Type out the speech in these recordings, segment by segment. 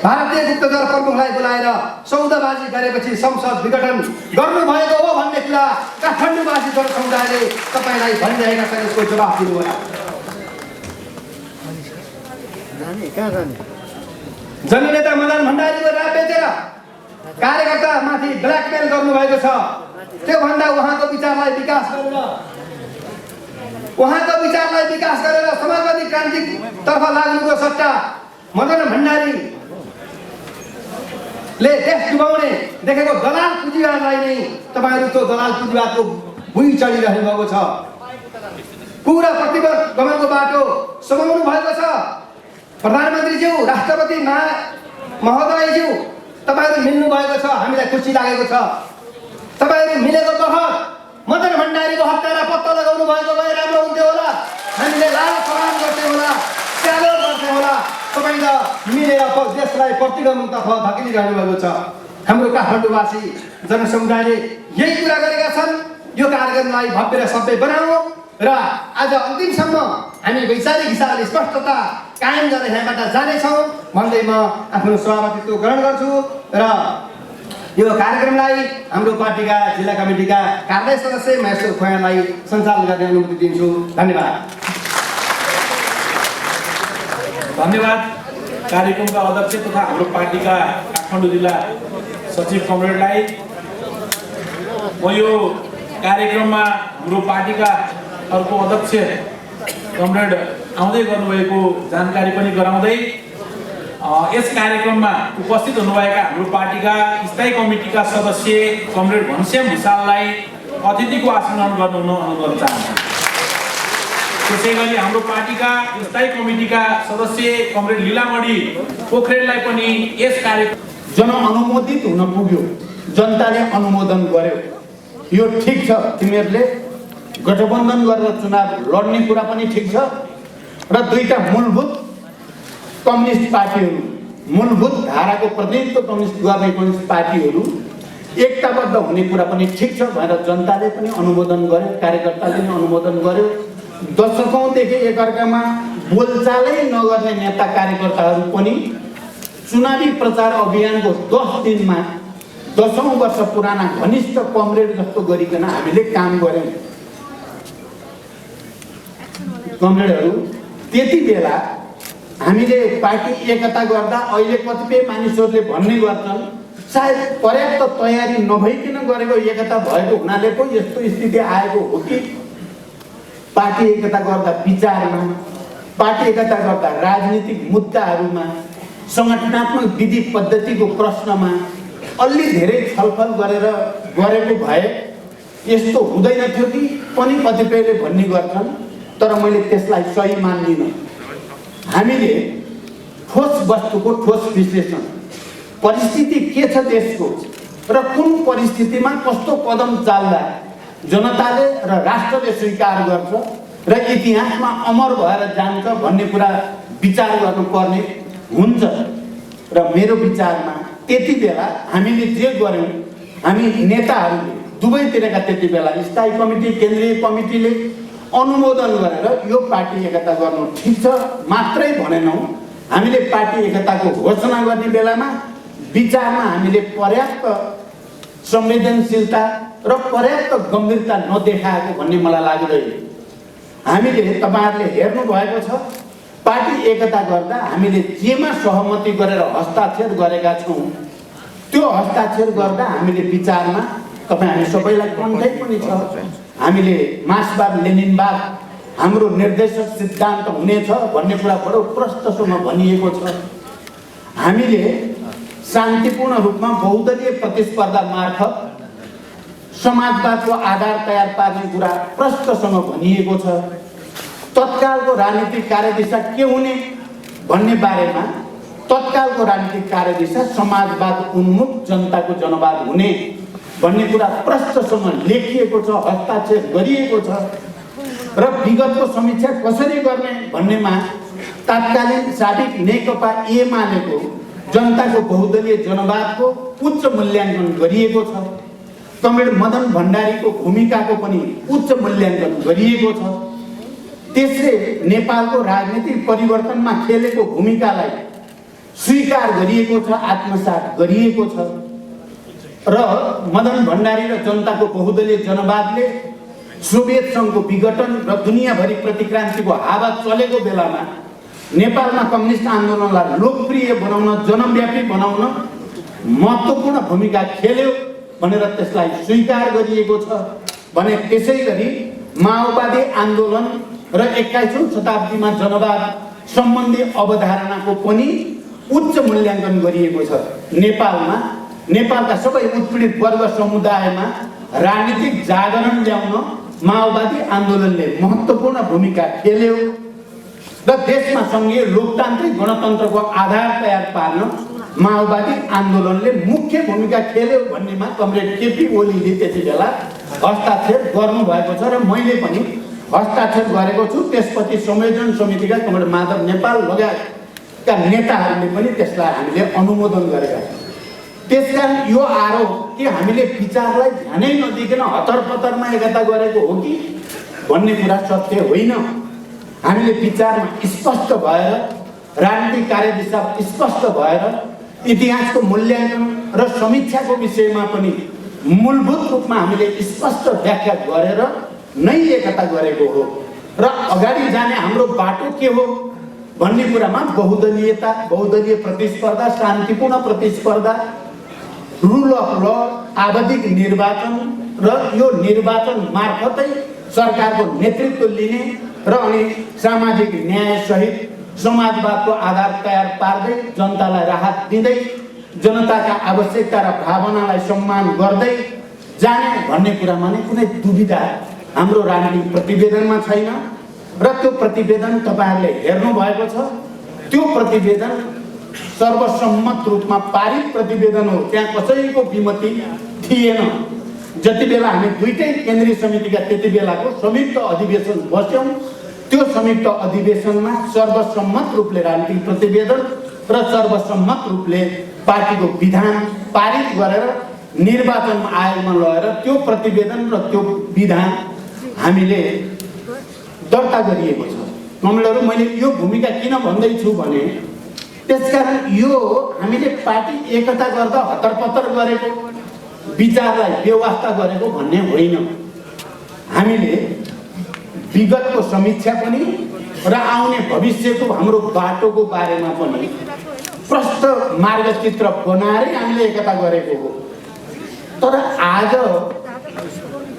भारतीय गुप्तचर प्रमुखलाई बोलाएर सौदाबाजी गरेपछि संसद विघटन गर्नुभएको हो भन्ने कुरा काठमाडौँवासी जनसमुदायले तपाईलाई भनिरहेका छन्। यसको जवाफ दिनुहोला। जननेता मदन भण्डारीको रात बेचेर कार्यकर्ता माथि ब्ल्याकमेल गर्नुभएको छ। त्यो भन्दा उहाँको विचारलाई विकास गरेर समाजवादी क्रान्ति तर्फ लाग्नुको सट्टा मदन भण्डारीले देश डुबाउने देखेको दलाल पुँजीवादलाई नै तपाईहरु त्यो दलाल पुँजीवादको भुइँ चढिरहनु भएको छ। पूरा प्रतिगमनको बाटो समाउनु भएको छ। प्रधानमन्त्रीज्यू, राष्ट्रपति महोदयज्यू, तपाईहरु मिल्नु भएको छ। हामीलाई खुसी लागेको छ। तपाईहरु मिलेको बखत मदन भण्डारीको हत्यालाई पत्ता लगाउनु भएको भए राम्रो हुन्थ्यो होला। हामीले लाल सलाम गर्थे होला, स्यालो गर्थे होला। तपाईले मिलेर देशलाई प्रतिगमनतर्फ धकेलिरहनु भएको छ। हाम्रो काठमाडौँवासी जनसमुदायले यही कुरा गरेका छन्। यो कार्यक्रमलाई भव्य र सभ्य बनाऊ र आज अन्तिमसम्म हामी वैचारिक हिसाबले स्पष्टता कायम गरेर यहाँबाट जानेछौँ भन्दै म आफ्नो सभापतित्व ग्रहण गर्छु र यो कार्यक्रमलाई हाम्रो पार्टीका जिल्ला कमिटीका कार्य सदस्य महेश्वर खोयालाई सञ्चालन गर्ने अनुमति दिन्छु। धन्यवाद। धन्यवाद कार्यक्रमका अध्यक्ष तथा हाम्रो पार्टीका काठमाडौँ जिल्ला सचिव कमरेडलाई। म यो कार्यक्रममा हाम्रो पार्टीका अर्को अध्यक्ष कमरेड आउँदै गर्नुभएको जानकारी पनि गराउँदै यस कार्यक्रममा उपस्थित हुनुभएका हाम्रो पार्टीका स्थायी कमिटीका सदस्य कमरेड घनश्याम भुषाललाई अतिथिको आसन ग्रहण गर्नु अनुरोध चाहन्छु। त्यसैगरी हाम्रो पार्टीका स्थायी कमिटीका सदस्य कमरेड लीलामणि पोखरेललाई पनि यस कार्यक्रम जनअनुमोदित हुन पुग्यो, जनताले अनुमोदन गर्यो। यो ठिक छ। तिमीहरूले गठबन्धन गरेर चुनाव लड्ने कुरा पनि ठिक छ र दुईटा मूलभूत कम्युनिस्ट पार्टीहरू, मूलभूत धाराको प्रतिनिधित्व गर्ने कम्युनिस्ट पार्टीहरू एकताबद्ध हुने कुरा पनि ठिक छ भनेर जनताले पनि अनुमोदन गर्यो, कार्यकर्ताले पनि अनुमोदन गर्यो। दशकौंदेखि एकअर्कामा बोलचालै नगर्ने नेता कार्यकर्ताहरू पनि चुनावी प्रचार अभियानको 10 दिनमा 10औं वर्ष पुराना घनिष्ठ कमरेड जस्तो गरिकन हामीले काम गर्यौं। कमरेडहरू त्यति बेला हामीले पार्टी एकता गर्दा अहिले कतिपय मानिसहरूले भन्ने गर्छन् सायद पर्याप्त तयारी नभइकन गरेको एकता भएको हुनाले पो यस्तो स्थिति आएको हो कि पार्टी एकता गर्दा विचारमा, पार्टी एकता गर्दा राजनीतिक मुद्दाहरूमा, संगठनात्मक विधि पद्धतिको प्रश्नमा अलि धेरै छलफल गरेर गरेको भए यस्तो हुँदैन थियो कि पनि कतिपयले भन्ने गर्छन्। तर मैले त्यसलाई सही मान्दिनँ। हामीले ठोस वस्तुको ठोस विश्लेषण, परिस्थिति के छ देशको र कुन परिस्थितिमा कस्तो कदम चाल्दा जनताले र राष्ट्रले स्वीकार गर्छ र इतिहासमा अमर भएर जान्छ भन्ने कुरा विचार गर्नुपर्ने हुन्छ। र मेरो विचारमा त्यति बेला हामीले जे गर्यौं, हामी नेताहरूले दुवैतिरका त्यति बेला स्थायी कमिटी, केन्द्रीय कमिटीले अनुमोदन गरेर यो पार्टी एकता गर्नु ठिक छ मात्रै भनेनौं। हामीले पार्टी एकताको घोषणा गर्ने बेलामा विचारमा हामीले पर्याप्त संवेदनशीलता र पर्याप्त गम्भीरता नदेखाएको भन्ने मलाई लाग्दैन। हामीले तपाईहरुले हेर्नु भएको छ पार्टी एकता गर्दा हामीले जेमा सहमति गरेर हस्ताक्षर गरेका छौं त्यो हस्ताक्षर गर्दा हामीले विचारमा हामी सबैलाई कन्ठै पनि छ। हामीले मार्क्सवाद लेनिनवाद हाम्रो निर्देशक सिद्धान्त हुनेछ भन्ने कुरा बडो प्रष्टसँग भनिएको छ। हामीले शान्तिपूर्ण रूपमा बहुदलीय प्रतिस्पर्धा मार्फत समाजवादको आधार तयार पार्ने कुरा प्रष्टसँग भनिएको छ। तत्कालको राजनीतिक कार्यदिशा के हुने भन्ने बारेमा तत्कालको राजनीतिक कार्यदिशा समाजवाद उन्मुख जनताको जनवाद हुने भन्ने कुरा प्रष्टसँग लेखिएको छ, हस्ताक्षर गरिएको छ। र विगतको समीक्षा कसरी गर्ने भन्नेमा तत्कालीन साबिक नेकपा एमालेको जनताको बहुदलीय जनवादको उच्च मूल्याङ्कन गरिएको छ। कमरेड मदन भण्डारीको भूमिकाको पनि उच्च मूल्याङ्कन गरिएको छ। त्यसले नेपालको राजनीतिक परिवर्तनमा खेलेको भूमिकालाई स्वीकार गरिएको छ, आत्मसात गरिएको छ र मदन भण्डारी र जनताको बहुदलीय जनवादले सोभियत सङ्घको विघटन र दुनियाँभरि प्रतिक्रान्तिको हावा चलेको बेलामा नेपालमा कम्युनिस्ट आन्दोलनलाई लोकप्रिय बनाउन, जनव्यापी बनाउन महत्त्वपूर्ण भूमिका खेल्यो भनेर त्यसलाई स्वीकार गरिएको छ भने त्यसै गरी माओवादी आन्दोलन र 21औं शताब्दीमा जनवाद सम्बन्धी अवधारणाको पनि उच्च मूल्याङ्कन गरिएको छ। नेपालका सबै उत्पीडित वर्ग समुदायमा राजनीतिक जागरण ल्याउन माओवादी आन्दोलनले महत्त्वपूर्ण भूमिका खेल्यो र देशमा सङ्घीय लोकतान्त्रिक गणतन्त्रको आधार तयार पार्न माओवादी आन्दोलनले मुख्य भूमिका खेल्यो भन्नेमा कमरेड केपी ओलीले त्यति बेला हस्ताक्षर गर्नुभएको छ र मैले पनि हस्ताक्षर गरेको छु। त्यसपछि संयोजन समितिका कमरेड माधव नेपाल लगायतका नेताहरूले पनि त्यसलाई हामीले अनुमोदन गरेका छौँ। त्यसकारण यो आरोप कि हामीले विचारलाई ध्यानै नदिकन हतरपतरमा एकता गरेको हो कि भन्ने कुरा सत्य होइन। हामीले विचारमा स्पष्ट भएर, राजनीतिक कार्यदिशा स्पष्ट भएर, इतिहासको मूल्याङ्कन र समीक्षाको विषयमा पनि मूलभूत रूपमा हामीले स्पष्ट व्याख्या गरेर नै एकता गरेको हो र अगाडि जाने हाम्रो बाटो के हो भन्ने कुरामा बहुदलीयता, बहुदलीय प्रतिस्पर्धा, शान्तिपूर्ण प्रतिस्पर्धा, रुल अफ ल, आवधिक निर्वाचन र यो निर्वाचन मार्फतै सरकारको नेतृत्व लिने र अनि सामाजिक न्याय सहित समाजवादको आधार तयार पार्दै जनतालाई राहत दिँदै जनताका आवश्यकता र भावनालाई सम्मान गर्दै जाने भन्ने कुरामा नै कुनै दुविधा हाम्रो राजनीतिक प्रतिवेदनमा छैन र त्यो प्रतिवेदन तपाईँहरूले हेर्नु भएको छ। त्यो प्रतिवेदन सर्वसम्मत रूपमा पारित प्रतिवेदन हो, त्यहाँ कसैको विमति थिएन। जति बेला हामी दुईटै केन्द्रीय समितिका त्यति बेलाको संयुक्त अधिवेशन बस्यौँ, त्यो संयुक्त अधिवेशनमा सर्वसम्मत रूपले राजनीतिक प्रतिवेदन र सर्वसम्मत रूपले पार्टीको विधान पारित गरेर निर्वाचन आयोगमा लगेर त्यो प्रतिवेदन र त्यो विधान हामीले दर्ता गरिएको छ। कमरेडहरू, मैले यो भूमिका किन भन्दैछु भने त्यसकारण यो हामीले पार्टी एकता गर्दा हतरपतर गरेको, विचारलाई बेवास्ता गरेको भन्ने होइन। हामीले विगतको समीक्षा पनि र आउने भविष्यको हाम्रो बाटोको बारेमा पनि प्रष्ट मार्गचित्र बनाएरै हामीले एकता गरेको हो। तर आज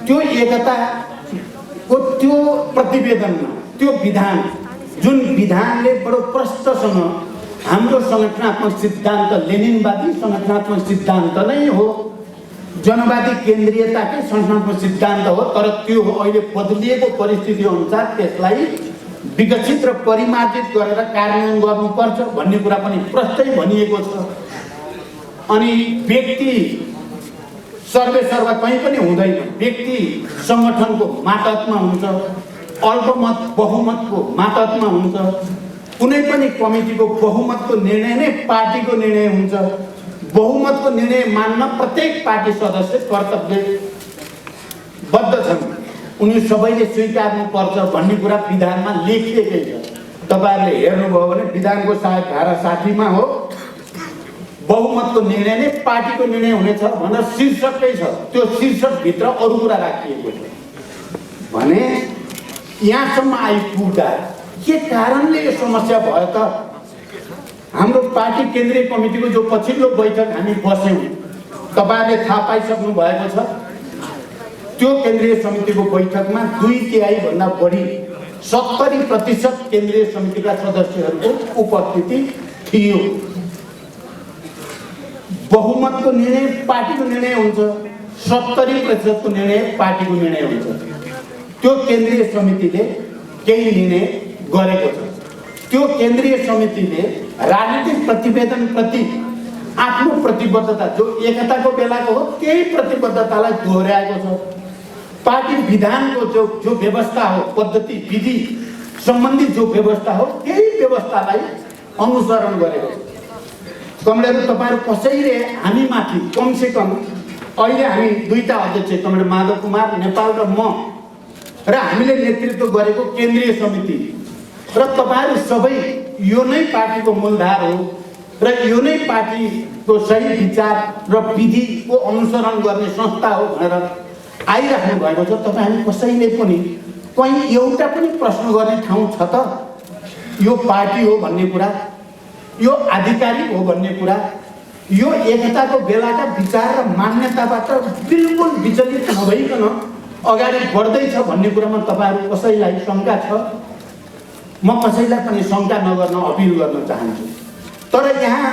त्यो एकताको त्यो प्रतिवेदनमा त्यो विधान, जुन विधानले बडो प्रष्टसँग हाम्रो संगठनात्मक सिद्धान्त लेनिनवादी संगठनात्मक सिद्धान्त नै हो, जनवादी केन्द्रीयताकै संगठनात्मक सिद्धान्त हो, तर त्यो अहिले बदलिएको परिस्थिति अनुसार त्यसलाई विकसित र परिमार्जित गरेर कार्यान्वयन गर्नुपर्छ भन्ने कुरा पनि प्रष्टै भनिएको छ। अनि व्यक्ति सर्वेसर्वा कहीँ पनि हुँदैन, व्यक्ति सङ्गठनको मातहतमा हुन्छ, अल्पमत बहुमतको मातहतमा हुन्छ, कुनै पनि कमिटीको बहुमतको निर्णय नै पार्टीको निर्णय हुन्छ। बहुमतको निर्णय मान्न प्रत्येक पार्टी सदस्य कर्तव्यबद्ध छन्, उनी सबैले स्वीकार्नुपर्छ भन्ने कुरा विधानमा लेखिएकै छ। तपाईँहरूले हेर्नुभयो भने विधानको सायद धारा 60 मा हो, बहुमतको निर्णय नै पार्टीको निर्णय हुनेछ भनेर शीर्षकै छ। त्यो शीर्षकभित्र अरू कुरा राखिएको छ भने यहाँसम्म आइपुग्दा के कारणले यो समस्या भयो त? हाम्रो पार्टी केन्द्रीय कमिटीको जो पछिल्लो बैठक हामी बस्यौँ, तपाईँहरूले थाहा पाइसक्नु भएको छ। त्यो केन्द्रीय समितिको बैठकमा 2/3 भन्दा बढी 70% केन्द्रीय समितिका सदस्यहरूको उपस्थिति थियो। बहुमतको निर्णय पार्टीको निर्णय हुन्छ, 70% को निर्णय पार्टीको निर्णय हुन्छ। त्यो केन्द्रीय समितिले केही निर्णय गरेको छ। त्यो केन्द्रीय समितिले राजनीतिक प्रतिवेदन प्रति आफ्नो प्रतिबद्धता, जो एकताको बेलाको हो त्यही प्रतिबद्धतालाई दोहोऱ्याएको छ। पार्टी विधानको जो व्यवस्था हो, पद्धति विधि सम्बन्धी जो व्यवस्था हो त्यही व्यवस्थालाई अनुसरण गरेको छ। कमरेडहरू, तपाईँहरू कसैले हामीमाथि कमसेकम अहिले हामी दुईटा अध्यक्ष, कमरेड माधव कुमार नेपाल र म, र हामीले नेतृत्व गरेको केन्द्रीय समिति र तपाईँहरू सबै यो नै पार्टीको मूलधार हो। र यो नै पार्टीको सही विचार र विधिको अनुसरण गर्ने संस्था हो भनेर आइराख्नु भएको छ। तपाईँ कसैले पनि कहीँ एउटा पनि प्रश्न गर्ने ठाउँ छ त? यो पार्टी हो भन्ने कुरा, यो आधिकारिक हो भन्ने कुरा, यो एकताको बेलाका विचार र मान्यताबाट बिल्कुल विचलित नभइकन अगाडि बढ्दैछ भन्ने कुरामा तपाईँहरू कसैलाई शङ्का छ? म कसैलाई पनि शङ्का नगर्न अपिल गर्न चाहन्छु। तर यहाँ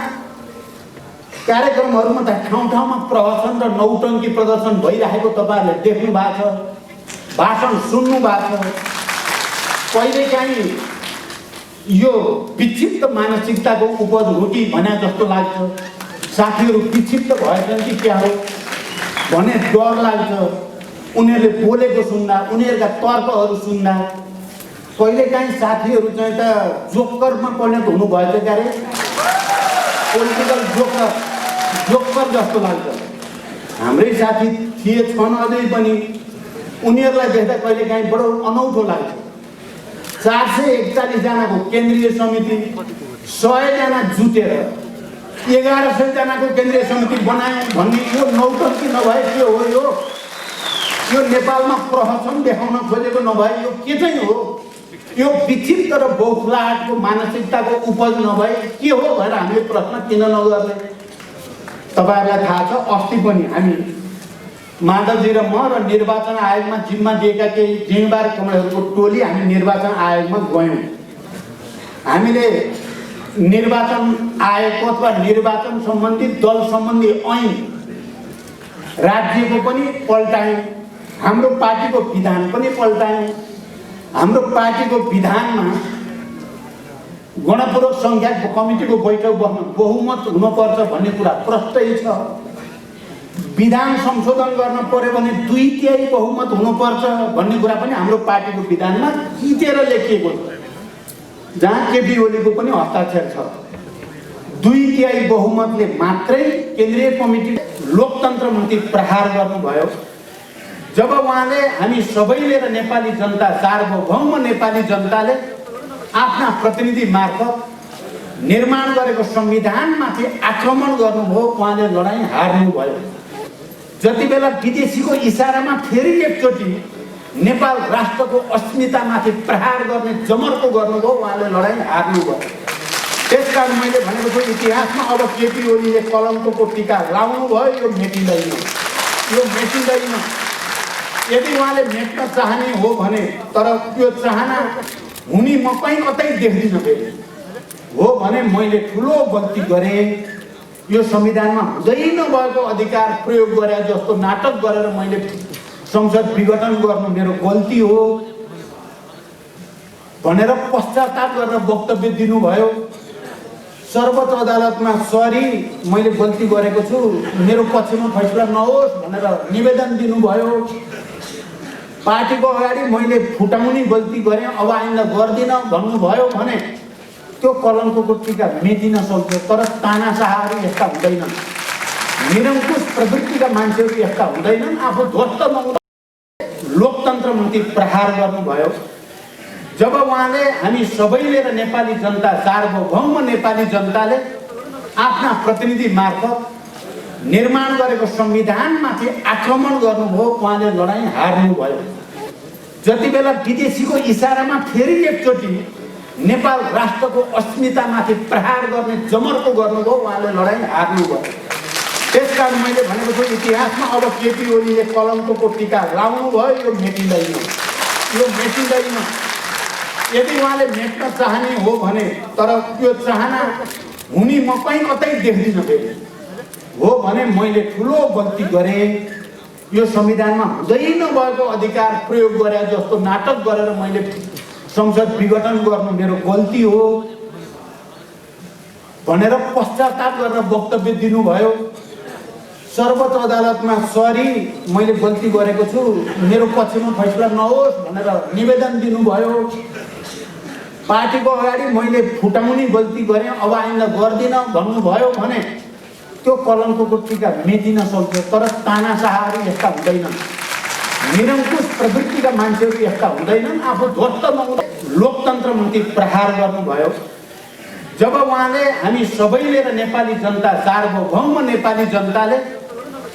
कार्यक्रमहरूमा त ठाउँ ठाउँमा प्रहसन र नौटङ्की प्रदर्शन भइरहेको तपाईँहरूले देख्नु भएको छ, भाषण सुन्नु भएको छ। कहिलेकाहीँ यो विक्षिप्त मानसिकताको उपज हो कि भने जस्तो लाग्छ। साथीहरू विक्षिप्त भएछन् कि क्या हो भने डर लाग्छ उनीहरूले बोलेको सुन्दा, उनीहरूका तर्कहरू सुन्दा। कहिलेकाहीँ साथीहरू चाहिँ त जोकरमा परिणत हुनुभएछ क्यारे, पोलिटिकल जोकर जस्तो लाग्छ। हाम्रै साथी थिए छन् अझै पनि, उनीहरूलाई देख्दा कहिलेकाहीँ बडो अनौठो लाग्छ। 441 जनाको केन्द्रीय समिति, 100 जना जुटेर 1100 जनाको केन्द्रीय समिति बनाए भन्ने यो नौटङ्की नभए के हो? यो नेपालमा प्रहसन देखाउन खोजेको नभए यो के चाहिँ हो? यो विक्षिप्त र बौखलाहटको मानसिकताको उपज नभए के हो भनेर हामीले प्रश्न किन नगर्ने? तपाईँहरूलाई थाहा छ, अस्ति पनि हामी माधवजी र म र निर्वाचन आयोगमा जिम्मा दिएका केही जिम्मेवार कमरेडहरूको टोली हामी निर्वाचन आयोगमा गयौँ। हामीले निर्वाचन आयोगको अथवा निर्वाचन सम्बन्धी दल सम्बन्धी ऐन राज्यको पनि पल्टायौँ, हाम्रो पार्टीको विधान पनि पल्टायौँ। हाम्रो पार्टीको विधानमा गणपूर्वक सङ्ख्या कमिटीको बैठक बस्न बहुमत हुनुपर्छ भन्ने कुरा प्रष्टै छ। विधान संशोधन गर्न पर्यो भने 2/3 बहुमत हुनुपर्छ भन्ने कुरा पनि हाम्रो पार्टीको विधानमा खिचेर लेखिएको छ, जहाँ केपी ओलीको पनि हस्ताक्षर छ। 2/3 बहुमतले मात्रै केन्द्रीय कमिटी लोकतन्त्रमाथि प्रहार गर्नुभयो। जब उहाँले हामी सबैले र नेपाली जनता, सार्वभौम नेपाली जनताले आफ्ना प्रतिनिधि मार्फत निर्माण गरेको संविधानमाथि आक्रमण गर्नुभयो, उहाँले लडाईँ हार्नुभयो। जति बेला विदेशीको इसारामा फेरि एकचोटि नेपाल राष्ट्रको अस्मितामाथि प्रहार गर्ने जमर्को गर्नुभयो, उहाँले लडाईँ हार्नुभयो। त्यसकारण मैले भनेको छु, इतिहासमा अब केपी ओलीले कलङ्कको टीका लाउनुभयो, यो मेटिँदैन, यो मेटिँदैन। यदि उहाँले मेट्न चाहने हो भने, तर त्यो चाहना हुने म कहीँ कतै देख्दिनँ। फेरि हो भने मैले ठुलो गल्ती गरेँ, यो संविधानमा हुँदै नभएको अधिकार प्रयोग गरे जस्तो नाटक गरेर मैले संसद विघटन गर्नु मेरो गल्ती हो भनेर पश्चाताप गरेर वक्तव्य दिनुभयो। सर्वोच्च अदालतमा सरी मैले गल्ती गरेको छु, मेरो पक्षमा फैसला नहोस् भनेर निवेदन दिनुभयो। पार्टीको अगाडि मैले फुटाउने गल्ती गरेँ, अब आइन्दा गर्दिनँ भन्नुभयो भने त्यो कलङ्कको टीका मेटिन सक्छ। तर तानाशाहहरू यस्ता हुँदैनन्, निरङ्कुश प्रवृत्तिका मान्छेहरू यस्ता हुँदैनन्। आफू ध्वस्त नहुँदा लोकतन्त्रमाथि प्रहार गर्नुभयो। जब उहाँले हामी सबैले र नेपाली जनता, सार्वभौम नेपाली जनताले आफ्ना प्रतिनिधि मार्फत निर्माण गरेको संविधानमाथि आक्रमण गर्नुभयो, उहाँले लडाईँ हार्नुभयो। जति बेला विदेशीको इसारामा फेरि एकचोटि नेपाल राष्ट्रको अस्मितामाथि प्रहार गर्ने जमर्को गर्नुभयो, उहाँले लडाईँ हार्नुभयो। त्यसकारण मैले भनेको छु, इतिहासमा अब केपी ओलीले कलङ्कको टीका लाउनुभयो, यो मेटिँदैन, यो मेटिँदैन। यदि उहाँले मेट्न चाहने हो भने, तर त्यो चाहना हुने म कहीँ कतै देख्दिनँ। फेरि हो भने मैले ठुलो गल्ती गरेँ, यो संविधानमा हुँदै नभएको अधिकार प्रयोग गरे जस्तो नाटक गरेर मैले संसद विघटन गर्नु मेरो गल्ती हो भनेर पश्चाताप गरेर वक्तव्य दिनुभयो। सर्वोच्च अदालतमा सरी मैले गल्ती गरेको छु, मेरो पक्षमा फैसला नहोस् भनेर निवेदन दिनुभयो। पार्टीको अगाडि मैले फुटाउने गल्ती गरेँ, अब आइन्दा गर्दिनँ भन्नुभयो भने त्यो कलङ्कको टीका मेटिन सक्छ। तर तानाशाहहरू यस्ता हुँदैनन्, निरङ्कुश प्रवृत्तिका मान्छेहरू यस्ता हुँदैनन्। आफू ध्वस्त नहुँदा लोकतन्त्रमाथि प्रहार गर्नुभयो। जब उहाँले हामी सबैले र नेपाली जनता सार्वभौम नेपाली जनताले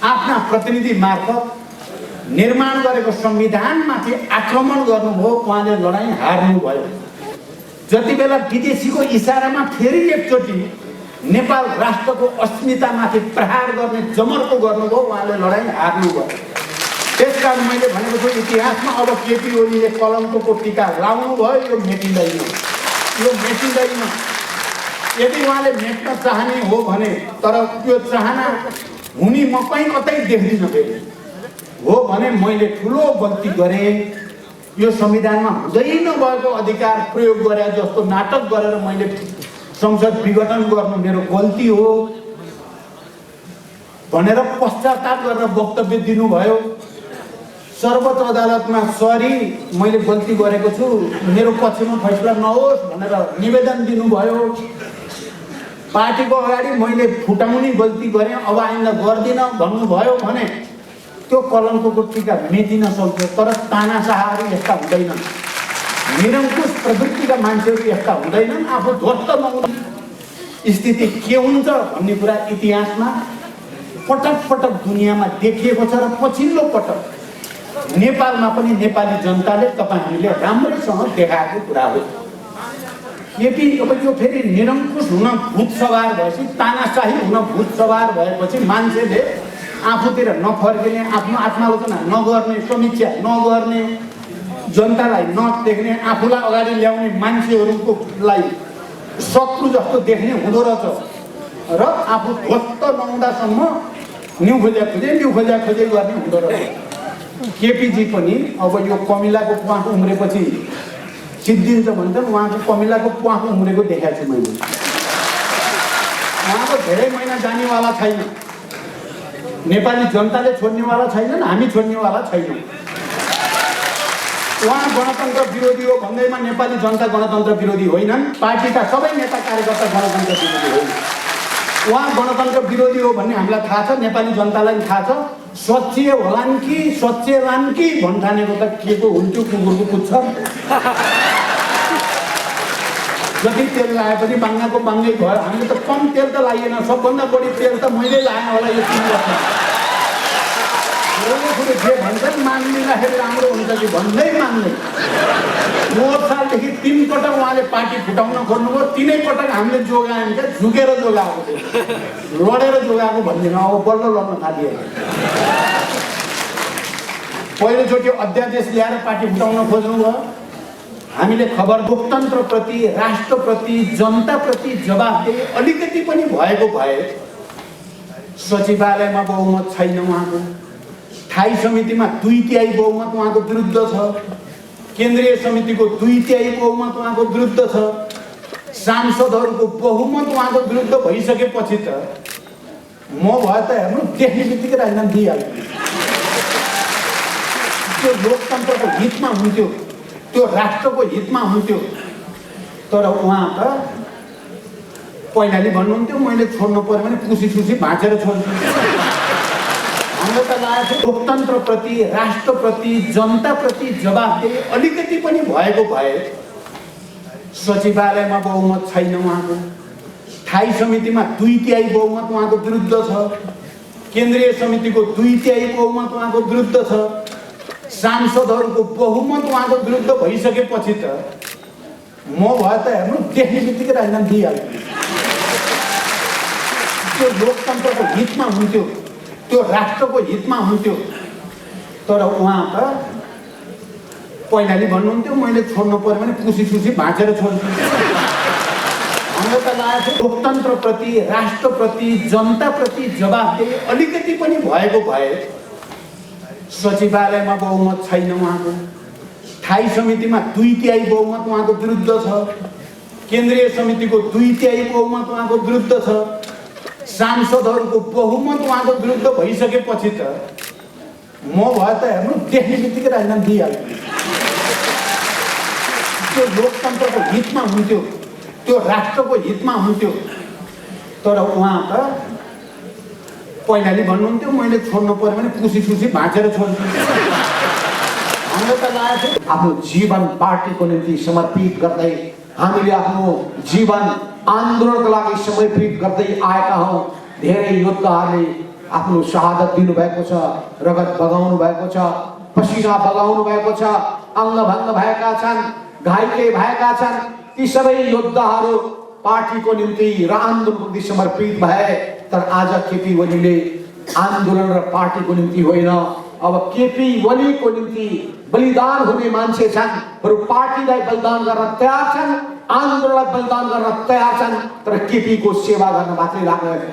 आफ्ना प्रतिनिधि मार्फत निर्माण गरेको संविधानमाथि आक्रमण गर्नुभयो, उहाँले लडाईँ हार्नुभयो। जति बेला विदेशीको इसारामा फेरि एकचोटि नेपाल राष्ट्रको अस्मितामाथि प्रहार गर्ने जमर्को गर्नुभयो, उहाँले लडाईँ हार्नुभयो। त्यसकारण मैले भनेको छु इतिहासमा अब केपी ओलीले कलङ्कको टीका लाउनु भयो, यो मेटिँदैन, यो मेटिँदैन। यदि उहाँले मेट्न चाहने हो भने, तर त्यो चाहना हुने म कहीँ कतै देख्दिनँ। फेरि हो भने मैले ठुलो गल्ती गरेँ, यो संविधानमा हुँदै नभएको अधिकार प्रयोग गरे जस्तो नाटक गरेर मैले संसद विघटन गर्नु मेरो गल्ती हो भनेर पश्चाताप गरेर वक्तव्य दिनुभयो। सर्वोच्च अदालतमा सरी मैले गल्ती गरेको छु, मेरो पक्षमा फैसला नहोस् भनेर निवेदन दिनुभयो। पार्टीको अगाडि मैले फुटाउने गल्ती गरेँ, अब आइन्दा गर्दिनँ भन्नुभयो भने त्यो कलङ्कको टीका मेटिन सक्छ। तर तानाशाहहरू यस्ता हुँदैनन्, निरङ्कुश प्रवृत्तिका मान्छेहरू यस्ता हुँदैनन्। आफू ध्वस्त नहुने स्थिति के हुन्छ भन्ने कुरा इतिहासमा पटक पटक दुनियाँमा देखिएको छ र पछिल्लो पटक नेपालमा पनि नेपाली जनताले तपाईहरूले राम्रैसँग देखाएको कुरा हो। यदि अब यो फेरि निरङ्कुश हुन भूत सवार भएपछि, तानाशाही हुन भूत सवार भएपछि मान्छेले आफूतिर नफर्किने, आफ्नो आत्मालोचना नगर्ने, समीक्षा नगर्ने, जनतालाई नदेख्ने, आफूलाई अगाडि ल्याउने मान्छेहरूलाई शत्रु जस्तो देख्ने हुँदो रहेछ र आफू ध्वस्त नहुँदासम्म न्यु खोज्या खोजे गर्ने हुँदो रहेछ। केपीजी पनि अब यो कमिलाको प्वाख उम्रेपछि सिद्धिन्छ भन्छन्, उहाँको कमिलाको प्वाख उम्रेको देखाएको छु मैले। उहाँको धेरै महिना जानेवाला छैन, नेपाली जनताले छोड्नेवाला छैनन्, हामी छोड्नेवाला छैनौँ। उहाँ गणतन्त्र विरोधी हो भन्दैमा नेपाली जनता गणतन्त्र विरोधी होइनन्, पार्टीका सबै नेता कार्यकर्ता गणतन्त्र विरोधी होइन। उहाँ गणतन्त्र विरोधी हो भन्ने हामीलाई थाहा छ, नेपाली जनतालाई थाहा छ। सच्चिए होलान् कि सच्चिएलान् कि भन्ठानेको त के को हुन्थ्यो, कुकुरको पुच्छ। जति तेल लाए पनि बाङ्गाको बाङ्गै भयो। हामीले त कम तेल त लाइएन, सबभन्दा बढी तेल त मैले लाएँ होला यो 3 वर्ष। जे भन्छन् मानिदिँदाखेरि राम्रो हुन्छ कि भन्दै मान्दै 4 सालदेखि 3 पटक उहाँले पार्टी फुटाउन खोज्नुभयो। 3 पटक हामीले जोगायौँ क्या, झुकेर जोगाएको थियो, लडेर जोगाएको भन्दिनँ, अब बल्ल लड्न थालियो। पहिलोचोटि अध्यादेश ल्याएर पार्टी फुटाउन खोज्नुभयो। हामीले खबर लोकतन्त्रप्रति, राष्ट्रप्रति, जनताप्रति जवाफदेही अलिकति पनि भएको भए सचिवालयमा बहुमत छैन उहाँको, स्थायी समितिमा 2/3 बहुमत उहाँको विरुद्ध छ, केन्द्रीय समितिको 2/3 बहुमत उहाँको विरुद्ध छ, सांसदहरूको बहुमत उहाँको विरुद्ध भइसकेपछि त म भए त हेर्नु देख्ने बित्तिकै राजीनामा दिइहाल्छु। त्यो लोकतन्त्रको हितमा हुन्थ्यो, त्यो राष्ट्रको हितमा हुन्थ्यो। तर उहाँ त पहिला नि भन्नुहुन्थ्यो मैले छोड्नु पर्यो भने खुसी भाँचेर छोड्छु। हामीलाई त लागेको थियो लोकतन्त्रप्रति, राष्ट्रप्रति, जनताप्रति जवाफदेही अलिकति पनि भएको भए सचिवालयमा बहुमत छैन उहाँको, स्थायी समितिमा 2/3 बहुमत उहाँको विरुद्ध छ, केन्द्रीय समितिको 2/3 बहुमत उहाँको विरुद्ध छ, सांसदहरूको बहुमत उहाँको विरुद्ध भइसकेपछि त म भए त हेर्नु देख्ने बित्तिकै राजीनामा दिइहाल्छु। त्यो लोकतन्त्रको हितमा हुन्थ्यो, त्यो राष्ट्रको हितमा हुन्थ्यो। तर उहाँ त पहिला नि भन्नुहुन्थ्यो मैले छोड्नु पर्यो भने खुसी भाँचेर छोड्छु। हामीलाई त लागेको थियो लोकतन्त्रप्रति, राष्ट्रप्रति, जनताप्रति जवाफदेही अलिकति पनि भएको भए सचिवालयमा बहुमत छैन उहाँको, स्थायी समितिमा 2/3 बहुमत उहाँको विरुद्ध छ, केन्द्रीय समितिको 2/3 बहुमत उहाँको विरुद्ध छ, सांसदहरूको बहुमत उहाँको विरुद्ध भइसकेपछि त म भए त हेर्नु देख्ने बित्तिकै राजीनामा दिइहाल्छु। त्यो लोकतन्त्रको हितमा हुन्थ्यो, त्यो राष्ट्रको हितमा हुन्थ्यो। तर उहाँ त पहिला नि भन्नुहुन्थ्यो मैले छोड्नु पर्यो भने खुसी भाँचेर छोड्छु। हामीलाई त लागेको थियो आफ्नो जीवन पार्टीको निम्ति समर्पित गर्दै हामीले आफ्नो जीवन आन्दोलनका लागि समर्पित गर्दै आएका हौं। धेरै योद्धाहरूले आफ्नो शहादत दिनुभएको छ, रगत बगाउनु भएको छ, पसिना बगाउनु भएको छ, अङ्गभङ्ग भएका छन्, घाइते भएका छन्। ती सबै योद्धाहरू पार्टीको निम्ति र आन्दोलनको निम्ति समर्पित भए। तर आज केपी ओलीले आन्दोलन र पार्टीको निम्ति होइन, अब केपी ओलीको निम्ति बलिदान हुने मान्छे छन्। बरु पार्टीलाई बलिदान गर्न तयार छन्, आन्दोलनलाई बलिदान गर्न तयार छन्, तर केपी को सेवा गर्न मात्रै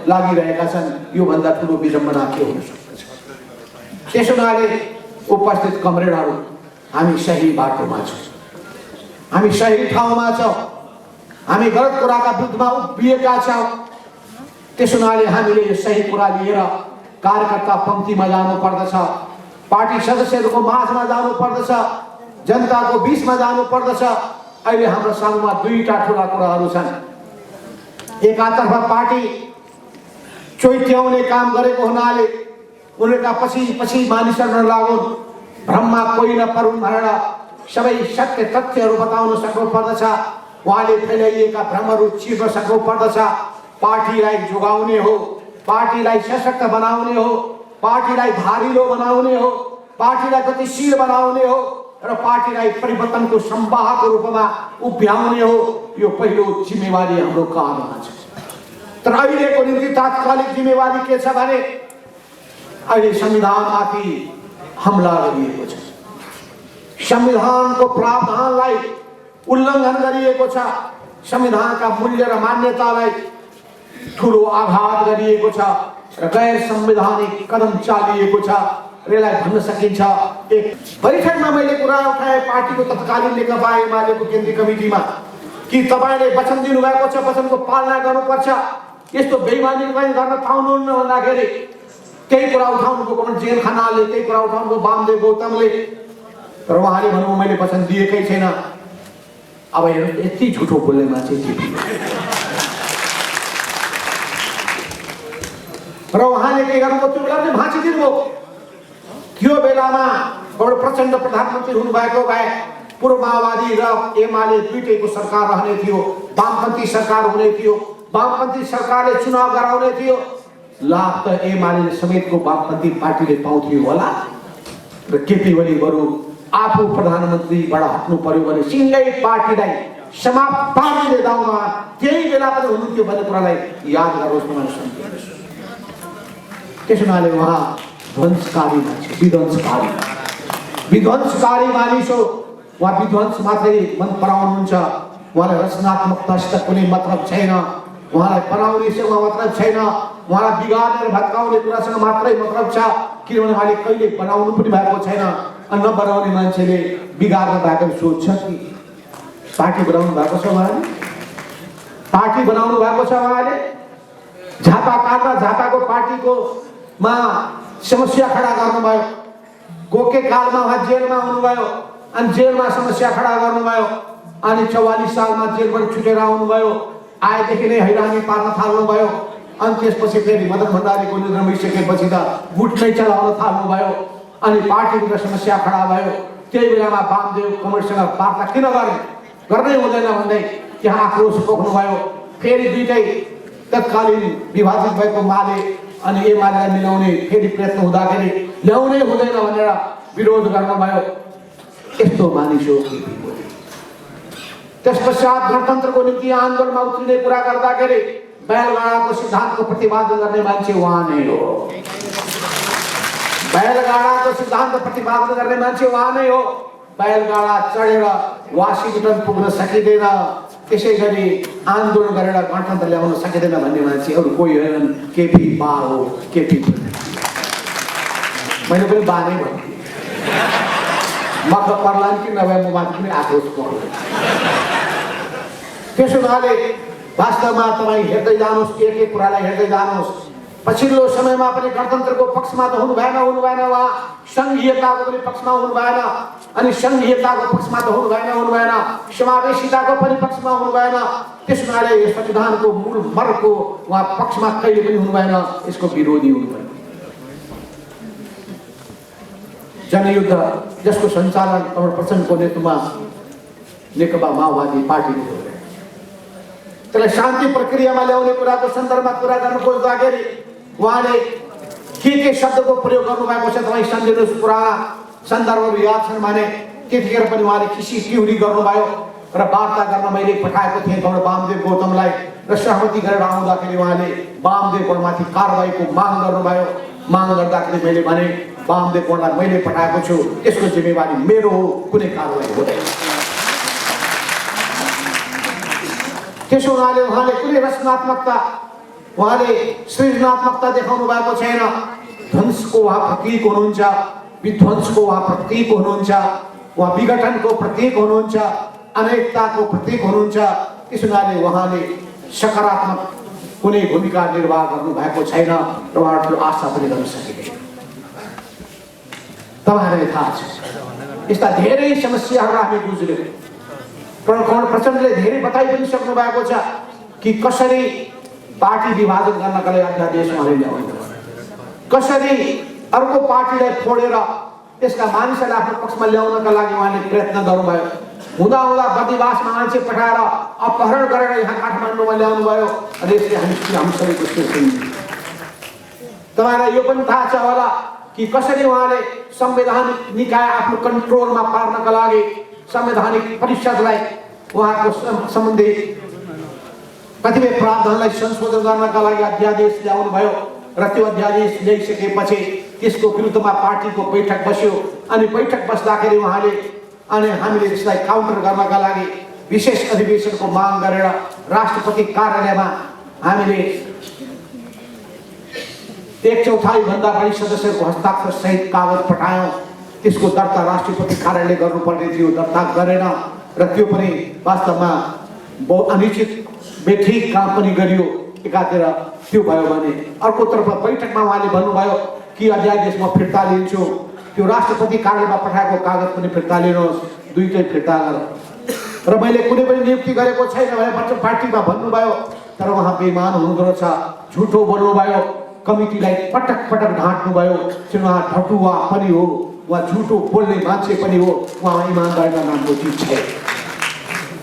लागिरहेका छन्। यो भन्दा ठुलो विडम्बना के हुन सक्छ? त्यसैले उपस्थित कमरेडहरू, हामी सही बाटोमा छौँ, हामी सही ठाउँमा छौँ, हामी गलत कुराका विरुद्धमा उभिएका छौँ। त्यसैले हामीले यो सही कुरा लिएर कार्यकर्ता पङ्क्तिमा जानु पर्दछ, पार्टी सदस्यहरूको माझमा जानु पर्दछ, जनताको बीचमा जानु पर्दछ। अहिले हाम्रो सामुमा दुईटा ठुला कुराहरू छन्। एकातर्फ पार्टी चोइट्याउने काम गरेको हुनाले उनीहरूका पछि मानिसहरू नलागुन्, भ्रममा कोही नपरुन् भनेर सबै सत्य तथ्यहरू बताउन सक्नु पर्दछ। उहाँले फैलाइएका भ्रमहरू चिर्न सक्नु पर्दछ। पार्टीलाई जोगाउने हो, पार्टीलाई सशक्त बनाउने हो, पार्टीलाई धारिलो बनाउने हो, पार्टीलाई गतिशील बनाउने हो र पार्टीलाई परिवर्तनको संवाहको रूपमा उभ्याउने हो। यो पहिलो जिम्मेवारी हाम्रो काँधमा छ। तर अहिलेको निम्ति तात्कालिक जिम्मेवारी के छ भने अहिले संविधानमाथि हमला गरिएको छ, संविधानको प्रावधानलाई उल्लङ्घन गरिएको छ, संविधानका मूल्य र मान्यतालाई ठुलो आघात गरिएको छ र गैर संवैधानिक कदम चालिएको छ। यसलाई भन्न सकिन्छ। एक बैठकमा मैले कुरा उठाए पार्टीको तत्कालीन नेकपा एमालेको केन्द्रीय कमिटीमा कि तपाईले वचन दिनुभएको छ, वचनको पालना गर्नुपर्छ, यस्तो बेइमानी पनि गर्न पाउनुहुन्न भन्दाखेरि त्यही कुरा उठाउनुको कमन जेल खानाले, त्यही कुरा उठाउनुको वामदेव गौतमले। तर उहाँले भन्नु मैले वचन दिएकै छैन। अब हेर्नु यति झुटो बोल्ने मान्छे र उहाँले के गर्नुभयो? त्यो बेला भाँची दिनुभयो। त्यो बेलामा बडो प्रचण्ड प्रधानमन्त्री हुनुभएको भए पूर्व माओवादी र एमाले दुईटैको सरकार रहने थियो, वामपन्थी सरकार हुने थियो, वामपन्थी सरकारले चुनाव गराउने थियो। लाभ त एमाले समेतको वामपन्थी पार्टीले पाउँथ्यो होला र केपी ओली बरु आफू प्रधानमन्त्रीबाट हट्नु पर्यो भने सिंगै पार्टीलाई समाप्त पार्ने दाउमा त्यही बेला पनि हुनुहुन्थ्यो भन्ने कुरालाई याद गरोस् न भन्छु। त्यसैले उहाँ ध्वंसकारी मान्छे, विध्वंसकारी मानिस हो। उहाँ विध्वंस मात्रै मन पराउनुहुन्छ, उहाँलाई रचनात्मकतासित कुनै मतलब छैन, उहाँलाई बनाउनेसँग मतलब छैन, उहाँलाई बिगार्ने र भत्काउने कुरासँग मात्रै मतलब छ। किनभने उहाँले कहिले बनाउनु पनि भएको छैन। नबनाउने मान्छेले बिगार्न भएको सोच छ कि? पार्टी बनाउनु भएको छ उहाँले, पार्टी बनाउनु भएको छ उहाँले। झापा काट्दा झापाको पार्टीको मा समस्या खडा गर्नुभयो। गोके कालमा उहाँ जेलमा हुनुभयो अनि जेलमा समस्या खडा गर्नुभयो अनि 44 सालमा जेलबाट छुटेर आउनुभयो। आएदेखि नै हैरानी पार्न थाल्नुभयो अनि त्यसपछि फेरि मदन भण्डारीको निधन भइसकेपछि त गुट नै चलाउन थाल्नुभयो अनि पार्टीको समस्या खडा भयो। त्यही बेलामा वामदेव कमरेडसँग वार्ता किन गर्नै हुँदैन भन्दै त्यहाँ आक्रोश पोख्नुभयो। फेरि दुईटै तत्कालीन विभाजित भएको माले अनि एमालेलाई मिलाउने फेरि प्रयत्न हुँदाखेरि ल्याउनै हुँदैन भनेर विरोध गर्नुभयो। यस्तो मानिस हो केपी ओली। त्यसपश्चात गणतन्त्रको निम्ति आन्दोलनमा उत्रिने कुरा गर्दाखेरि बैलगाडाको सिद्धान्तको प्रतिपादन गर्ने मान्छे उहाँ नै हो। बैलगाडाको सिद्धान्त प्रतिपादन गर्ने मान्छे उहाँ नै हो। बैलगाडा चढेर वासिङटन पुग्न सकिँदैन, त्यसै गरी आन्दोलन गरेर गणतन्त्र ल्याउन सकिँदैन भन्ने मान्छे अरू कोही होइनन्, केपी बा हो। केपी मैले पनि बा नै भन्थेँ, म त पर्लान् कि नभए म माथि पनि आक्रोश पर्दैन। त्यसो हुनाले वास्तवमा तपाईँ हेर्दै जानुहोस्, एक एक कुरालाई हेर्दै जानुहोस्। पछिल्लो समयमा पनि गणतन्त्रको पक्षमा त हुनु भएन उहाँ संघीयताको पनि पक्षमा हुनु भएन अनि संघीयताको पक्षमा त हुनु भएन समावेशिताको पनि पक्षमा हुनु भएन। त्यस हुनाले संविधानको मूल मर्मको उहाँ पक्षमा कहिले पनि हुनु भएन, यसको विरोधी हुनु भएन। जनयुद्ध जसको सञ्चालन कमल प्रचण्डको नेतृत्वमा नेकपा माओवादी पार्टीले गर्यो, त्यसलाई शान्ति प्रक्रियामा ल्याउने कुराको सन्दर्भमा कुरा गर्न खोज्दाखेरि उहाँले के शब्दको प्रयोग गर्नुभएको छ तपाईँ सम्झिनुहोस्। पुराना सन्दर्भहरू याद छन् भने त्यतिखेर पनि उहाँले खिसी टिउरी गर्नुभयो र वार्ता गर्न मैले पठाएको थिएँ गौड वामदेव गौतमलाई र सहमति गरेर आउँदाखेरि उहाँले वामदेव गौडमाथि कारबाहीको माग गर्नुभयो। माग गर्दाखेरि मैले भने वामदेव गौडलाई मैले पठाएको छु, यसको जिम्मेवारी मेरो हो, कुनै कारबाही हुँदैन। त्यसो उहाँले कुनै रचनात्मकता, उहाँले सृजनात्मकता देखाउनु भएको छैन। ध्वंसको उहाँ प्रतीक हुनुहुन्छ, विध्वंसको उहाँ प्रतीक हुनुहुन्छ, उहाँ विघटनको प्रतीक हुनुहुन्छ, अनेकताको प्रतीक हुनुहुन्छ। त्यस हुनाले उहाँले सकारात्मक कुनै भूमिका निर्वाह गर्नु भएको छैन र उहाँहरू आशा पनि गर्न सकिँदैन। तपाईँहरूलाई थाहा छ यस्ता धेरै समस्याहरू हामी बुझ्यौँ। प्रणव प्रचण्डले धेरै बताइ पनि सक्नु भएको छ कि कसरी पार्टी विभाजन गर्नका लागि अध्यादेश उहाँले ल्याउनु, कसरी अर्को पार्टीलाई फोडेर त्यसका मानिसहरूलाई आफ्नो पक्षमा ल्याउनका लागि उहाँले प्रयत्न गर्नुभयो। हुँदा बन्दिवासमा मान्छे पठाएर अपहरण गरेर यहाँ काठमाडौँमा ल्याउनु भयो र यसले हामी सबैको सुनिन्छ। तपाईँलाई यो पनि थाहा छ होला कि कसरी उहाँले संवैधानिक निकाय आफ्नो कन्ट्रोलमा पार्नका लागि संवैधानिक परिषदलाई उहाँको सम्बन्धी कतिपय प्रावधानलाई संशोधन गर्नका लागि अध्यादेश ल्याउनु भयो र त्यो अध्यादेश ल्याइसकेपछि त्यसको विरुद्धमा पार्टीको बैठक बस्यो। अनि बैठक बस्दाखेरि उहाँले अनि हामीले यसलाई काउन्टर गर्नका लागि विशेष अधिवेशनको माग गरेर राष्ट्रपति कार्यालयमा हामीले 1/4 भन्दा बढी सदस्यहरूको हस्ताक्षर सहित कागज पठायौँ। त्यसको दर्ता राष्ट्रपति कार्यालयले गर्नुपर्ने थियो, दर्ता गरेन र त्यो पनि वास्तवमा बहुत अनिश्चित बेठिक काम पनि गरियो। एकातिर त्यो भयो भने अर्कोतर्फ बैठकमा उहाँले भन्नुभयो कि अध्यादेश म फिर्ता लिन्छु, त्यो राष्ट्रपति कार्यालयमा पठाएको कागज पनि फिर्ता लिनुहोस्, दुईटै फिर्ता गरौँ। र मैले कुनै पनि नियुक्ति गरेको छैन भनेर पार्टीमा भन्नुभयो। तर उहाँ बेइमान हुनुहुँदो रहेछ, झुटो बोल्नुभयो, कमिटीलाई पटक पटक ढाँट्नुभयो। उहाँ ढटुवा पनि हो, उहाँ झुटो बोल्ने मान्छे पनि हो, उहाँ इमान्दारीमा नामको चिज छैन।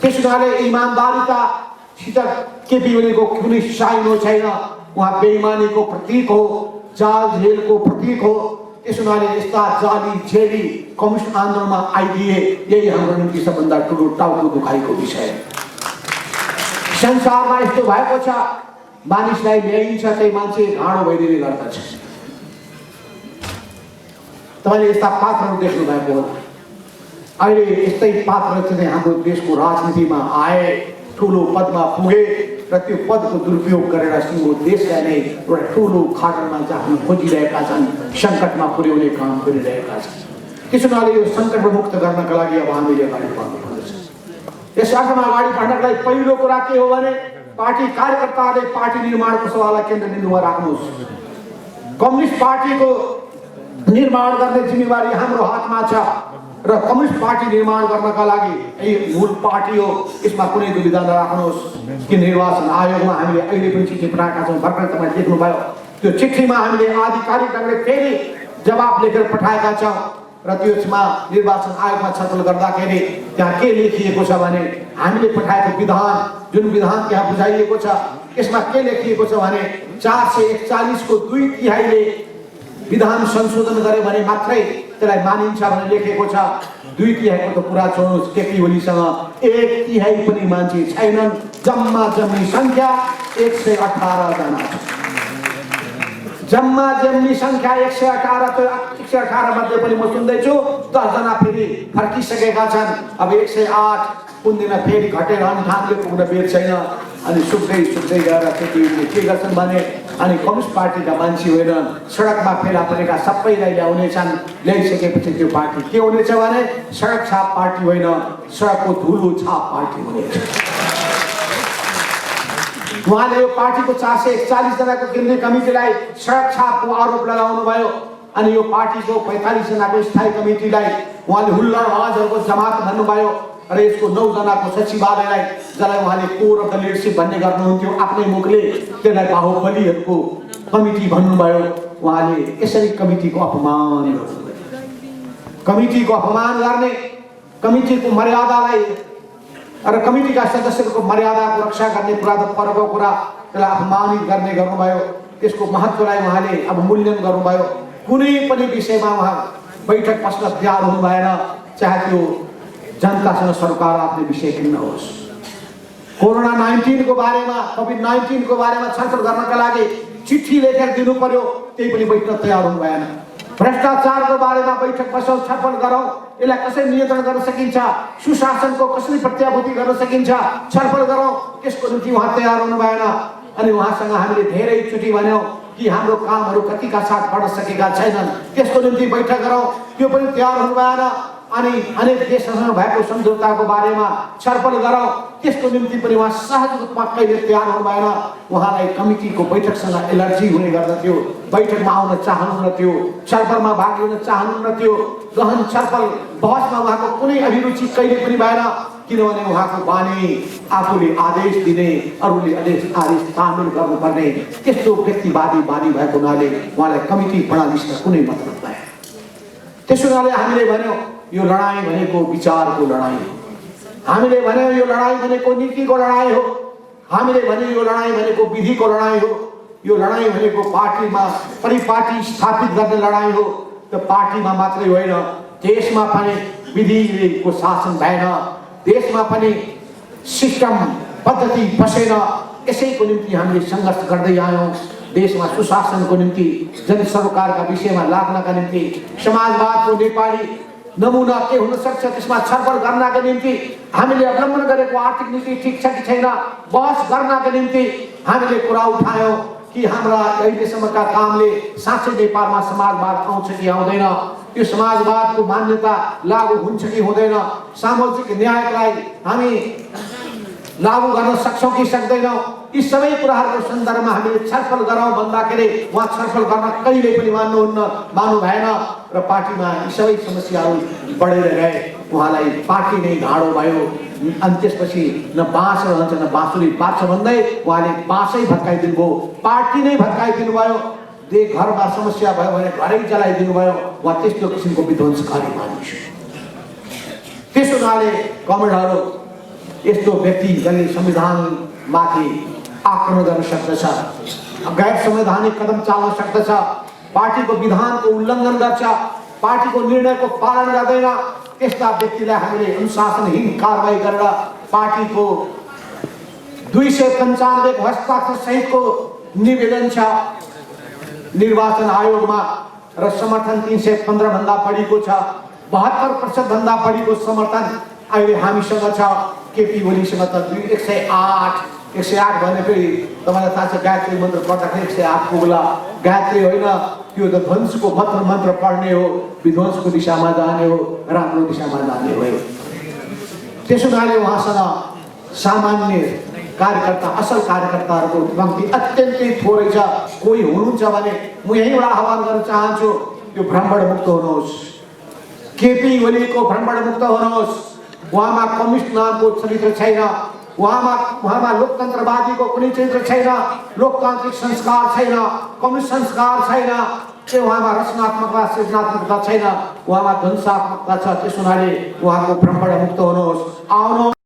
त्यस हुनाले इमान्दारितासित केपी ओलीको कुनै साइनो छैन। उहाँ बेइमानीको प्रतीक हो, जाल झेलको प्रतीक हो। त्यस हुनाले यस्ता जाली झेली कम्युनिस्ट आन्दोलनमा आइदिए यही हाम्रो निम्ति सबभन्दा ठुलो टाउको दुखाइको विषय। संसारमा यस्तो भएको छ मानिसलाई ल्याइन्छ चाहिँ मान्छे घाँडो भइदिने गर्दछ। तपाईँले यस्ता पात्रहरू देख्नु भएको हो। अहिले यस्तै पात्र चाहिँ हाम्रो देशको राजनीतिमा आए, ठुलो पदमा पुगे र त्यो पदको दुरुपयोग गरेर सिङ्गो देशलाई नै एउटा ठुलो खाडलमा जान खोजिरहेका छन्, सङ्कटमा पुर्याउने काम गरिरहेका छन्। त्यसो हुनाले यो सङ्कटबाट मुक्त गर्नका लागि अब हामीले अगाडि बढ्नुपर्दछ। यस अर्थमा अगाडि बढ्नका लागि पहिलो कुरा के हो भने पार्टी कार्यकर्ताहरूले पार्टी निर्माणको सवाललाई केन्द्रबिन्दुमा राख्नुहोस्। कम्युनिस्ट पार्टीको निर्माण गर्ने जिम्मेवारी हाम्रो हातमा छ र कम्युनिस्ट पार्टी निर्माण गर्नका लागि यही मूल पार्टी हो, यसमा कुनै दुविधा नराख्नुहोस्। कि निर्वाचन आयोगमा हामीले अहिले पनि चिठी पठाएका छौँ। भर्खर तपाईँले देख्नुभयो त्यो चिठीमा हामीले आधिकारिक ढङ्गले फेरि जवाब लेखेर पठाएका छौँ र त्यसमा निर्वाचन आयोगमा छलफल गर्दाखेरि त्यहाँ के लेखिएको छ भने हामीले पठाएको विधान, जुन विधान त्यहाँ बुझाइएको छ यसमा के लेखिएको छ भने 441 को 2/3 विधान संशोधन गरे भने मात्रै त्यसलाई मानिन्छ भनेर लेखेको छ। 2/3 को त कुरा छोड्नुहोस्, केपी ओलीसँग 1/3 पनि मान्छे छैनन्। जम्मा जम्मी सङ्ख्या 118 जना छ। जम्मा जम्मी सङ्ख्या 118, त्यो 118 मध्ये पनि म सुन्दैछु 10 जना फेरि फर्किसकेका छन्। अब 108 कुन दिन फेरि घटेर अन्ठानले पुग्न बेर छैन। अनि सुक्दै गएर केटीहरूले के गर्छन् भने अनि कम्युनिस्ट पार्टीका मान्छे होइनन्, सडकमा फेला परेका सबैलाई ल्याउनेछन्। ल्याइसकेपछि त्यो पार्टी के हुनेछ भने सडक छाप पार्टी होइन, सडकको धुलो छाप पार्टी हुनेछ। उहाँले यो पार्टीको 441 जनाको केन्द्रीय कमिटीलाई सडक छापको आरोप लगाउनु भयो। अनि यो पार्टीको 45 जनाको स्थायी कमिटीलाई उहाँले हुल्लडबाजहरूको जमात भन्नुभयो र यसको 9 जनाको सचिवालयलाई जसलाई उहाँले कोर अफ द लिडरसिप भन्ने गर्नुहुन्थ्यो आफ्नै मुखले त्यसलाई बाहुबलीहरूको कमिटी भन्नुभयो। उहाँले यसरी कमिटीको अपमान गर्नुभयो। कमिटीको अपमान गर्ने, कमिटीको मर्यादालाई र कमिटीका सदस्यहरूको मर्यादाको रक्षा गर्ने कुरा त परको कुरा, त्यसलाई अपमानित गर्ने गर्नुभयो। त्यसको महत्त्वलाई उहाँले अब मूल्याङ्कन गर्नुभयो। कुनै पनि विषयमा उहाँ बैठक बस्न तयार हुनु भएन, चाहे त्यो जनतासँग सरकार आफ्नो विषय किन नहोस्। कोरोना-19 को बारेमा, कोभिड-19 को बारेमा छलफल गर्नका लागि चिठी लेखेर दिनु पर्यो, त्यही पनि बैठक तयार हुनु भएन। भ्रष्टाचारको बारेमा बैठक बसौँ, छलफल गरौँ, यसलाई कसरी नियन्त्रण गर्न सकिन्छ, सुशासनको कसरी प्रत्याभूति गर्न सकिन्छ, छलफल गरौँ, त्यसको निम्ति उहाँ तयार हुनु भएन। अनि उहाँसँग हामीले धेरैचोटि भन्यौँ कि हाम्रो कामहरू कतिका साथ बढ्न सकेका छैनन्, त्यसको निम्ति बैठक गरौँ, त्यो पनि तयार हुनु भएन। अनि अनेक देशहरूसँग भएको सम्झौताको बारेमा छलफल गरौँ, त्यसको निम्ति पनि उहाँ सहज रूपमा कहिले तयार हुनु भएन। उहाँलाई कमिटीको बैठकसँग एलर्जी हुने गर्दथ्यो, बैठकमा आउन चाहनुहुन्थ्यो, छलफलमा भाग लिन चाहनुहुन्थ्यो। गहन छलफल बहसमा उहाँको कुनै अभिरुचि कहिले पनि भएन, किनभने उहाँको बानी आफूले आदेश दिने, अरूले आदेश सामेल गर्नुपर्ने त्यस्तो व्यक्तिवादी बानी भएको हुनाले उहाँलाई कमिटी प्रणालीसँग कुनै मतलब भएन। त्यसो हुनाले हामीले भन्यौँ यो लडाईँ भनेको विचारको लडाईँ हो, हामीले भन्यौँ यो लडाईँ भनेको नीतिको लडाईँ हो, हामीले भन्यौँ यो लडाईँ भनेको विधिको लडाईँ हो, यो लडाईँ भनेको पार्टीमा परिपाटी स्थापित गर्ने लडाईँ हो। त्यो पार्टीमा मात्रै होइन, देशमा पनि विधिको शासन भएन, देशमा पनि सिस्टम पद्धति बसेन। यसैको निम्ति हामीले सङ्घर्ष गर्दै आयौँ। देशमा सुशासनको निम्ति, जनसरोकारका विषयमा लाग्नका निम्ति, समाजवादको नेपाली नमुना के हुन सक्छ त्यसमा छलफल गर्नका निम्ति हामीले अवलम्बन गरेको आर्थिक नीति ठिक छ कि छैन बहस गर्नका निम्ति हामीले कुरा उठायौँ कि हाम्रा अहिलेसम्मका कामले साँच्चै नेपालमा समाजवाद आउँछ कि आउँदैन, यो समाजवादको मान्यता लागू हुन्छ कि हुँदैन, सामाजिक न्यायलाई हामी लागू गर्न सक्छौँ कि सक्दैनौँ, यी सबै कुराहरूको सन्दर्भमा हामीले छलफल गरौँ भन्दाखेरि उहाँ छलफल गर्न कहिले पनि मान्नु भएन र पार्टीमा यी सबै समस्याहरू बढेर गए। उहाँलाई पार्टी नै घाँडो भयो। अनि त्यसपछि न बाँस रहन्छ न बाँसुरी बाँच्छ भन्दै उहाँले बाँसै भत्काइदिनु भयो, पार्टी नै भत्काइदिनु भयो। घरमा समस्या भयो भने घरै जलाइदिनु भयो। उहाँ त्यस्तो किसिमको विध्वंसकारी मानिस। त्यसो हुनाले कमरेडहरू, यस्तो व्यक्ति जसले संविधानमाथि आक्रमण गर्न सक्दछ, गैर संवैधानिक कदम चाल्न सक्दछ, पार्टीको विधानको उल्लङ्घन गर्छ, पार्टीको निर्णयको पालन गर्दैन, त्यस्ता व्यक्तिलाई हामीले अनुशासनहीन कारबाही गरेर पार्टीको 295 हस्ताक्षर सहितको निवेदन छ निर्वाचन आयोगमा र समर्थन 315 भन्दा बढीको छ, 72% भन्दा बढीको समर्थन अहिले हामीसँग छ। केपी ओलीसँग त 108 भने फेरि तपाईँलाई थाहा छ गायत्री मन्त्र पढ्दाखेरि 108 पुग्ला। गायत्री होइन, त्यो त ध्वंसको मन्त्र पढ्ने हो, विध्वंसको दिशामा जाने हो, राम्रो दिशामा जाने हो। त्यसो हुनाले उहाँसँग सामान्य कार्यकर्ता, असल कार्यकर्ताहरूको कम्ती अत्यन्तै थोरै छ। कोही हुनुहुन्छ भने म यहीँबाट आह्वान गर्न चाहन्छु, त्यो भ्रमबाट मुक्त हुनुहोस्, केपी ओलीको भ्रमबाट मुक्त हुनुहोस्। उहाँमा कम्युनिस्ट नामको चरित्र छैन, उहाँमा लोकतन्त्रवादीको कुनै चरित्र छैन, लोकतान्त्रिक संस्कार छैन, कम्युनिस्ट संस्कार छैन, त्यो उहाँमा रचनात्मकता सृजनात्मकता छैन, उहाँमा ध्वंसात्मकता छ। त्यस हुनाले उहाँको भ्रमबाट मुक्त हुनुहोस्। आउनु